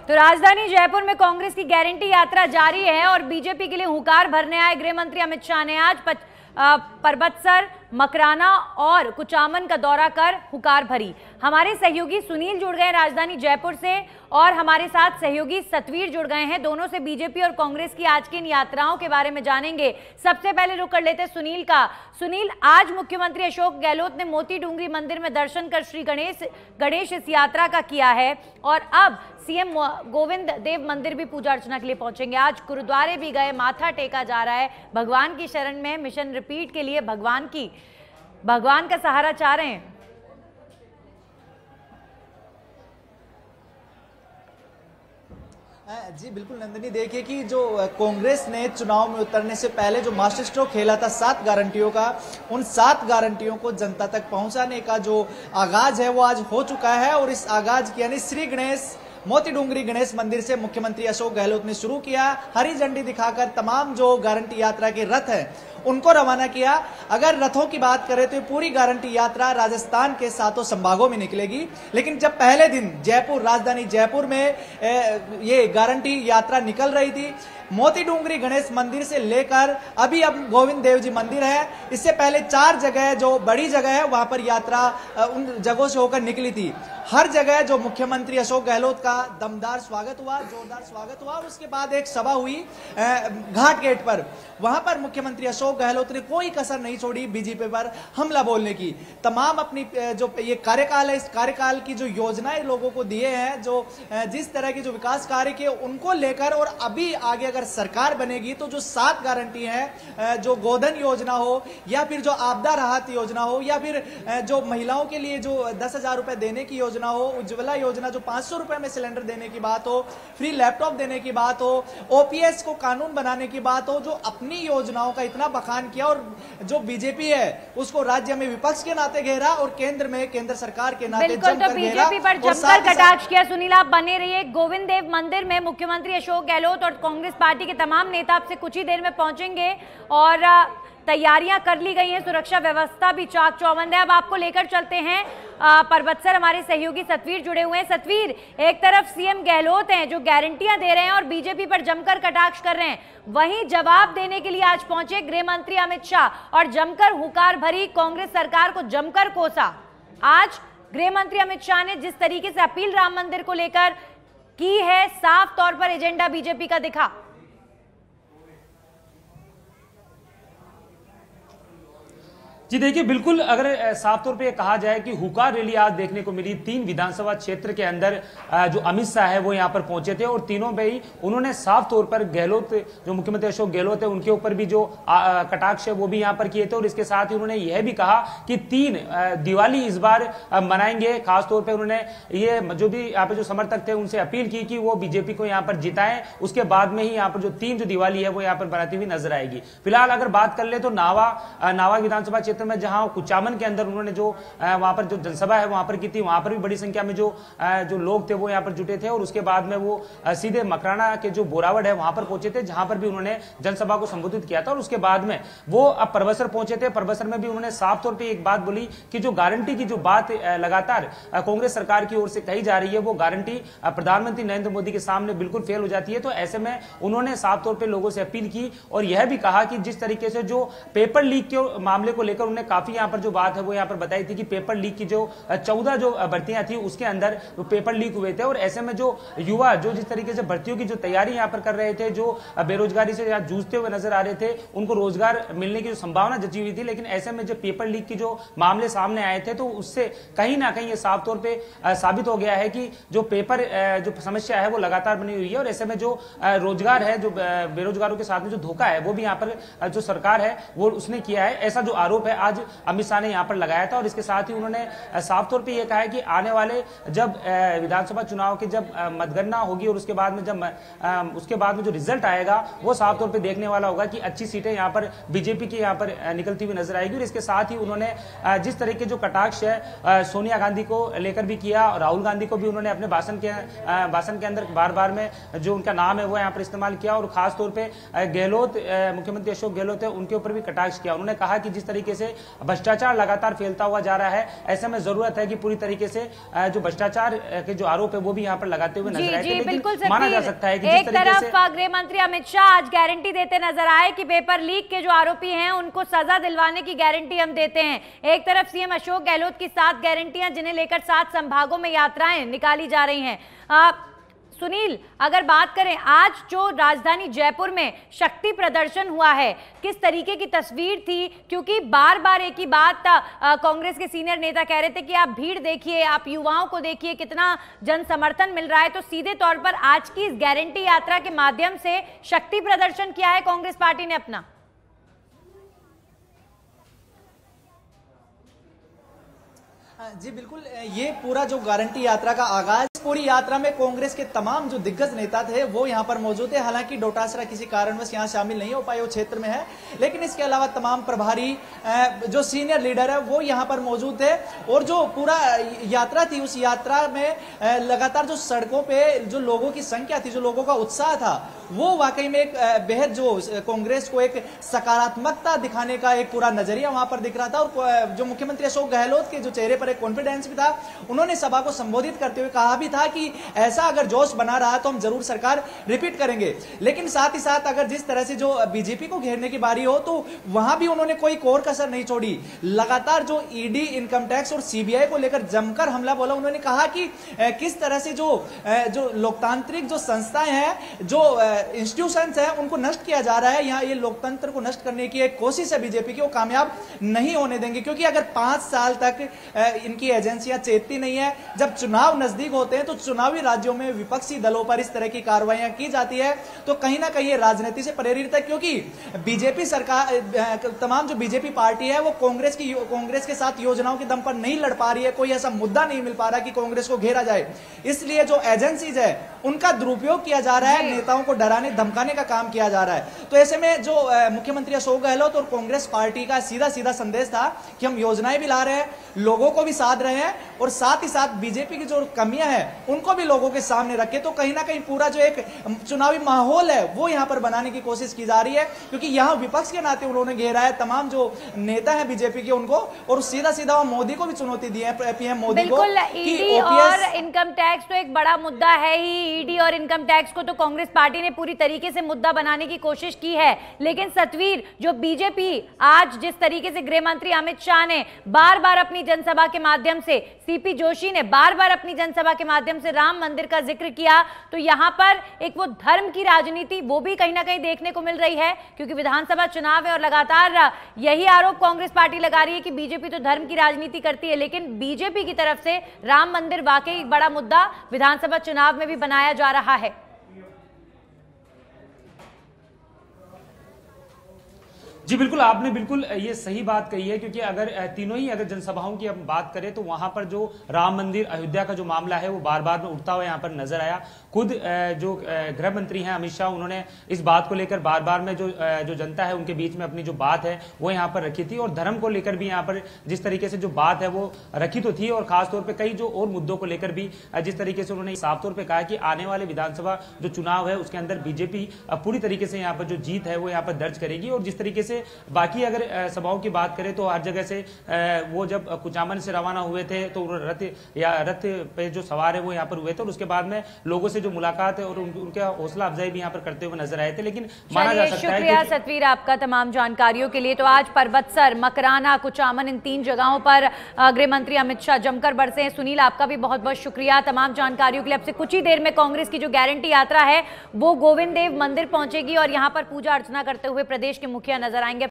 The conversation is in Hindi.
तो राजधानी जयपुर में कांग्रेस की गारंटी यात्रा जारी है और बीजेपी के लिए हुंकार भरने आए गृह मंत्री अमित शाह ने आज परबतसर, मकराना और कुचामन का दौरा कर हुंकार भरी। हमारे सहयोगी सुनील जुड़ गए राजधानी जयपुर से और हमारे साथ सहयोगी सतवीर जुड़ गए हैं। दोनों से बीजेपी और कांग्रेस की आज की इन यात्राओं के बारे में जानेंगे। सबसे पहले रुक कर लेते सुनील का। सुनील, आज मुख्यमंत्री अशोक गहलोत ने मोती डूंगरी मंदिर में दर्शन कर श्री गणेश इस यात्रा का किया है और अब सीएम गोविंद देव मंदिर भी पूजा अर्चना के लिए पहुंचेंगे। आज गुरुद्वारे भी गए, माथा टेका जा रहा है, भगवान की शरण में मिशन रिपीट के लिए भगवान का सहारा चाह रहे हैं। जी बिल्कुल नंदिनी, देखिए कि जो कांग्रेस ने चुनाव में उतरने से पहले जो मास्टर स्ट्रोक खेला था 7 गारंटियों का, उन 7 गारंटियों को जनता तक पहुंचाने का जो आगाज है वो आज हो चुका है। और इस आगाज की यानी श्री गणेश मोती डूंगरी गणेश मंदिर से मुख्यमंत्री अशोक गहलोत ने शुरू किया। हरी झंडी दिखाकर तमाम जो गारंटी यात्रा के रथ हैं उनको रवाना किया। अगर रथों की बात करें तो पूरी गारंटी यात्रा राजस्थान के 7 संभागों में निकलेगी, लेकिन जब पहले दिन जयपुर, राजधानी जयपुर में ये गारंटी यात्रा निकल रही थी, मोती डूंगरी गणेश मंदिर से लेकर अब गोविंद देव जी मंदिर है, इससे पहले 4 जगह जो बड़ी जगह है वहां पर यात्रा उन जगहों से होकर निकली थी। हर जगह जो मुख्यमंत्री अशोक गहलोत का दमदार स्वागत हुआ, जोरदार स्वागत हुआ। और उसके बाद एक सभा हुई घाट गेट पर, वहां पर मुख्यमंत्री अशोक गहलोत ने कोई कसर नहीं छोड़ी बीजेपी पर हमला बोलने की। तमाम अपनी जो ये कार्यकाल है, इस कार्यकाल की जो योजनाएं लोगों को दिए हैं, जो जिस तरह के जो विकास कार्य किए उनको लेकर, और अभी आगे अगर सरकार बनेगी तो जो 7 गारंटी है, जो गोधन योजना हो या फिर जो आपदा राहत योजना हो या फिर जो महिलाओं के लिए जो 10,000 रुपए देने की योजना हो, उज्ज्वला योजना जो 500 रुपए में सिलेंडर देने की बात हो, फ्री लैपटॉप देने की बात हो, ओपीएस को कानून बनाने की बात हो, जो अपनी योजनाओं का इतना बखान किया। और जो बीजेपी है उसको राज्य में विपक्ष के नाते घेरा और केंद्र में केंद्र सरकार के नाते जमकर घेरा। बीजेपी पर जमकर कटाक्ष किया। सुनील, आप बने रहिए। गोविंद देव मंदिर में मुख्यमंत्री अशोक गहलोत और कांग्रेस पार्टी के तमाम नेता आपसे कुछ ही देर में पहुंचेंगे और तैयारियां कर ली गई हैं, सुरक्षा व्यवस्था भी चाक चौबंद है। अब आपको लेकर चलते हैं परबतसर, हमारे सहयोगी सतवीर जुड़े हुए हैं। सतवीर, एक तरफ सीएम गहलोत हैं जो गारंटियां दे रहे हैं और बीजेपी पर जमकर कटाक्ष कर रहे हैं, वहीं जवाब देने के लिए आज पहुंचे गृह मंत्री अमित शाह और जमकर हुंकार भरी, कांग्रेस सरकार को जमकर कोसा। आज गृह मंत्री अमित शाह ने जिस तरीके से अपील राम मंदिर को लेकर की है, साफ तौर पर एजेंडा बीजेपी का दिखा। जी देखिए, बिल्कुल अगर साफ तौर पे कहा जाए कि हुंकार रैली आज देखने को मिली 3 विधानसभा क्षेत्र के अंदर। जो अमित शाह है वो यहाँ पर पहुंचे थे और तीनों में ही उन्होंने साफ तौर पर गहलोत, जो मुख्यमंत्री अशोक गहलोत है, उनके ऊपर भी जो कटाक्ष है वो भी यहाँ पर किए थे। और इसके साथ ही उन्होंने यह भी कहा कि 3 दिवाली इस बार मनाएंगे। खासतौर पर उन्होंने ये जो भी यहाँ पे जो समर्थक थे उनसे अपील की कि वो बीजेपी को यहाँ पर जिताएं, उसके बाद में ही यहाँ पर जो 3 जो दिवाली है वो यहाँ पर बनाती हुई नजर आएगी। फिलहाल अगर बात कर ले तो नावा विधानसभा क्षेत्र में, जहां कुचामन के अंदर उन्होंने जो वहां पर जो जनसभा है वहां पर की थी, वहां पर भी बड़ी संख्या में जो लोग थे वो यहां पर जुटे थे। और उसके बाद में वो सीधे मकराना के जो बोरावड़ है वहां पर पहुंचे थे, जहां पर भी उन्होंने जनसभा को संबोधित किया था। और उसके बाद में वो अब परबतसर पहुंचे थे। परबतसर में भी उन्होंने साफ तौर पर एक बात बोली कि जो गारंटी की जो बात लगातार कांग्रेस सरकार की ओर से कही जा रही है, वो गारंटी प्रधानमंत्री नरेंद्र मोदी के सामने बिल्कुल फेल हो जाती है। तो ऐसे में उन्होंने साफ तौर पर लोगों से अपील की और यह भी कहा कि जिस तरीके से जो पेपर लीक के मामले को लेकर उन्होंने काफी यहाँ पर जो बात है वो यहाँ पर बताई थी कि पेपर लीक की जो 14 जो भर्तियां थी उसके अंदर वो पेपर लीक हुए थे। और ऐसे में जो युवा जो जिस तरीके से भर्तियों की जो तैयारी यहाँ पर कर रहे थे, जो बेरोजगारी से यहाँ जूझते हुए नजर आ रहे थे, उनको रोजगार मिलने की जो संभावना जची हुई थी, लेकिन ऐसे में जो पेपर लीक की जो मामले सामने आए थे तो उससे कहीं ना कहीं ये साफ तौर पर साबित हो गया है कि जो पेपर जो समस्या है वो लगातार बनी हुई है। और ऐसे में जो रोजगार है, जो बेरोजगारों के साथ में जो धोखा है वो भी यहाँ पर जो सरकार है वो उसने किया है, ऐसा जो आरोप है आज अमित शाह ने यहां पर लगाया था। और इसके साथ ही उन्होंने साफ तौर पे यह कहा है कि आने वाले जब विधानसभा चुनाव की जब मतगणना होगी और उसके बाद में जो रिजल्ट आएगा वो साफ तौर पे देखने वाला होगा कि अच्छी सीटें यहां पर बीजेपी की यहां पर निकलती हुई नजर आएगी। और इसके साथ ही उन्होंने जिस तरह के जो कटाक्ष है सोनिया गांधी को लेकर भी किया और राहुल गांधी को भी उन्होंने अपने भाषण के अंदर बार बार में जो उनका नाम है वो यहाँ पर इस्तेमाल किया। और खासतौर पर गहलोत, मुख्यमंत्री अशोक गहलोत है, उनके ऊपर भी कटाक्ष किया। उन्होंने कहा कि जिस तरीके से से भ्रष्टाचार लगातार फैलता हुआ जा रहा है। ऐसे में जरूरत है कि पूरी तरीके से जो भ्रष्टाचार के जो आरोप है वो भी यहाँ पर लगाते हुए नजर आए थे, लेकिन माना जा सकता है कि एक तरफ गृह मंत्री अमित शाह आज गारंटी देते नजर आए कि पेपर लीक के जो आरोपी हैं उनको सजा दिलवाने की गारंटी हम देते हैं। एक तरफ सीएम अशोक गहलोत की 7 गारंटियां जिन्हें लेकर 7 संभागों में यात्राएं निकाली जा रही हैं। सुनील, अगर बात करें आज जो राजधानी जयपुर में शक्ति प्रदर्शन हुआ है, किस तरीके की तस्वीर थी? क्योंकि बार बार एक ही बात कांग्रेस के सीनियर नेता कह रहे थे कि आप भीड़ देखिए, आप युवाओं को देखिए, कितना जन समर्थन मिल रहा है। तो सीधे तौर पर आज की इस गारंटी यात्रा के माध्यम से शक्ति प्रदर्शन किया है कांग्रेस पार्टी ने अपना। जी बिल्कुल, ये पूरा जो गारंटी यात्रा का आगाज, पूरी यात्रा में कांग्रेस के तमाम जो दिग्गज नेता थे वो यहाँ पर मौजूद थे। हालांकि डोटासरा किसी कारणवश यहाँ शामिल नहीं हो पाए, वो क्षेत्र में है, लेकिन इसके अलावा तमाम प्रभारी जो सीनियर लीडर है वो यहाँ पर मौजूद थे। और जो पूरा यात्रा थी, उस यात्रा में लगातार जो सड़कों पे जो लोगों की संख्या थी, जो लोगों का उत्साह था, वो वाकई में एक बेहद जो कांग्रेस को एक सकारात्मकता दिखाने का एक पूरा नजरिया वहां पर दिख रहा था। और जो मुख्यमंत्री अशोक गहलोत के जो चेहरे पर एक कॉन्फिडेंस भी था, उन्होंने सभा को संबोधित करते हुए कहा भी था कि ऐसा अगर जोश बना रहा तो हम जरूर सरकार रिपीट करेंगे। लेकिन साथ ही साथ अगर जिस तरह से जो बीजेपी को घेरने की बारी हो तो वहां भी उन्होंने कोई कोर कसर नहीं छोड़ी। लगातार जो ईडी, इनकम टैक्स और सीबीआई को लेकर जमकर हमला बोला। उन्होंने कहा कि किस तरह से जो लोकतांत्रिक जो संस्थाएं हैं, जो इंस्टीट्यूशंस हैं, उनको नष्ट किया जा रहा है। यहाँ ये लोकतंत्र को नष्ट करने की एक कोशिश है बीजेपी की, वो कामयाब नहीं होने देंगे। क्योंकि अगर 5 साल तक इनकी एजेंसियां चेतती नहीं है, जब चुनाव नजदीक होते हैं तो चुनावी राज्यों में विपक्षी दलों पर इस तरह की कार्रवाइयां की जाती है, तो कहीं ना कहीं ये राजनीति से प्रेरित है। क्योंकि बीजेपी सरकार, तमाम जो बीजेपी पार्टी है वो कांग्रेस के साथ योजनाओं के दम पर नहीं लड़ पा रही है। कोई ऐसा मुद्दा नहीं मिल पा रहा कि कांग्रेस को घेरा जाए, इसलिए जो एजेंसीज है उनका दुरुपयोग किया जा रहा है, नेताओं को डराने धमकाने का काम किया जा रहा है। तो ऐसे में जो मुख्यमंत्री अशोक गहलोत और कांग्रेस पार्टी का सीधा सीधा संदेश था कि हम योजनाएं भी ला रहे हैं, लोगों को भी साध रहे हैं, और साथ ही साथ बीजेपी की जो कमियां हैं उनको भी लोगों के सामने रखे। तो कहीं ना कहीं पूरा जो एक चुनावी माहौल है वो यहां पर बनाने की कोशिश की जा रही है। क्योंकि यहां विपक्ष के नाते उन्होंने घेरा है तमाम जो नेता हैं बीजेपी के उनको, और सीधा सीधा वो मोदी को भी चुनौती दी है, पीएम मोदी को। ईडी और इनकम टैक्स तो एक बड़ा मुद्दा है ही। ईडी और इनकम टैक्स को तो कांग्रेस पार्टी ने पूरी तरीके से मुद्दा बनाने की कोशिश की है, लेकिन सतवीर, जो बीजेपी आज जिस तरीके से गृह मंत्री अमित शाह ने बार बार अपनी जनसभा के माध्यम से, सीपी जोशी ने बार बार अपनी जनसभा के माध्यम से राम मंदिर का जिक्र किया, तो यहां पर एक वो धर्म की राजनीति वो भी कहीं ना कहीं देखने को मिल रही है। क्योंकि विधानसभा चुनाव है और लगातार यही आरोप कांग्रेस पार्टी लगा रही है कि बीजेपी तो धर्म की राजनीति करती है, लेकिन बीजेपी की तरफ से राम मंदिर वाकई एक बड़ा मुद्दा विधानसभा चुनाव में भी बनाया जा रहा है। जी बिल्कुल, आपने बिल्कुल ये सही बात कही है। क्योंकि अगर तीनों ही अगर जनसभाओं की हम बात करें तो वहां पर जो राम मंदिर अयोध्या का जो मामला है वो बार बार में उठता हुआ यहाँ पर नजर आया। खुद जो गृह मंत्री हैं अमित शाह, उन्होंने इस बात को लेकर बार बार में जो जनता है उनके बीच में अपनी जो बात है वो यहाँ पर रखी थी। और धर्म को लेकर भी यहाँ पर जिस तरीके से जो बात है वो रखी तो थी, और खासतौर पर कई जो और मुद्दों को लेकर भी जिस तरीके से उन्होंने साफ तौर पर कहा कि आने वाले विधानसभा जो चुनाव है उसके अंदर बीजेपी पूरी तरीके से यहाँ पर जो जीत है वो यहाँ पर दर्ज करेगी। और जिस तरीके से बाकी अगर सभाओं की बात करें तो हर जगह से वो जब कुचामन से रवाना हुए थे तो रथ पे जो सवार है वो यहाँ पर हुए थे, और उसके बाद में लोगों से जो मुलाकात है और उनके हौसला अफजाई भी यहाँ पर करते हुए नजर आए थे। लेकिन माना जा सकता है, शुक्रिया सतवीर आपका तमाम जानकारियों के लिए। तो आज परबतसर, मकराना, कुचामन, इन 3 जगहों पर गृह मंत्री अमित शाह जमकर बरसे हैं। सुनील, आपका भी बहुत बहुत शुक्रिया तमाम जानकारियों के लिए। अब से कुछ ही देर में कांग्रेस की जो गारंटी यात्रा है वो गोविंद देव मंदिर पहुंचेगी और यहाँ पर पूजा अर्चना करते हुए प्रदेश के मुखिया नजर आएंगे।